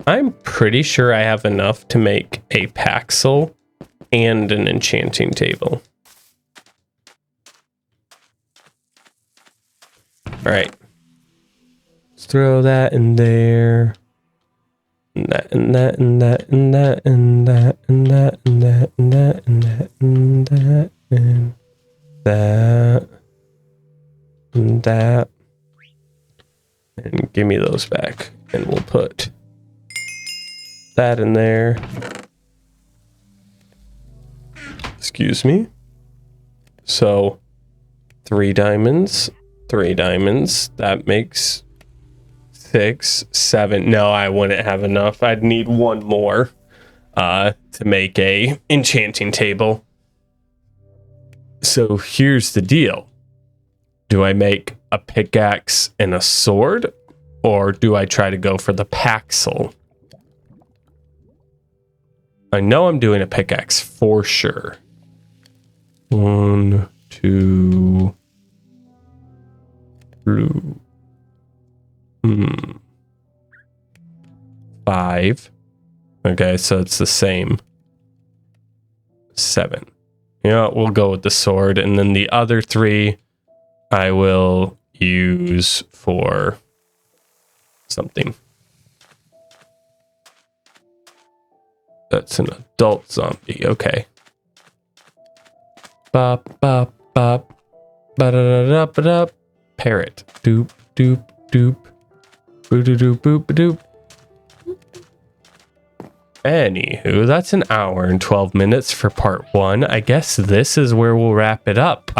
I'm pretty sure I have enough to make a paxel and an enchanting table. All right. Let's throw that in there. And that, and that, and that, and that, and that, and that, and that, and that, and that, and that, and that, and that. And give me those back. And we'll put that in there. Excuse me. So 3 diamonds, 3 diamonds. That makes 6, 7. No, I wouldn't have enough. I'd need 1 more to make a enchanting table. So here's the deal. Do I make a pickaxe and a sword, or do I try to go for the paxel? I know I'm doing a pickaxe for sure. 1, 2, 3, 5. Okay, so it's the same. 7. Yeah, we'll go with the sword, and then the other 3 I will use for something. That's an adult zombie. Okay. Bop, bop, bop. Ba-da-da-da-ba-da. Parrot. Doop, doop, doop. Boo-doo-doop, boop-a-doop. Anywho, that's an hour and 12 minutes for part 1. I guess this is where we'll wrap it up.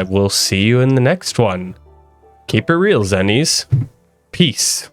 We'll see you in the next one. Keep it real, Zennies. Peace.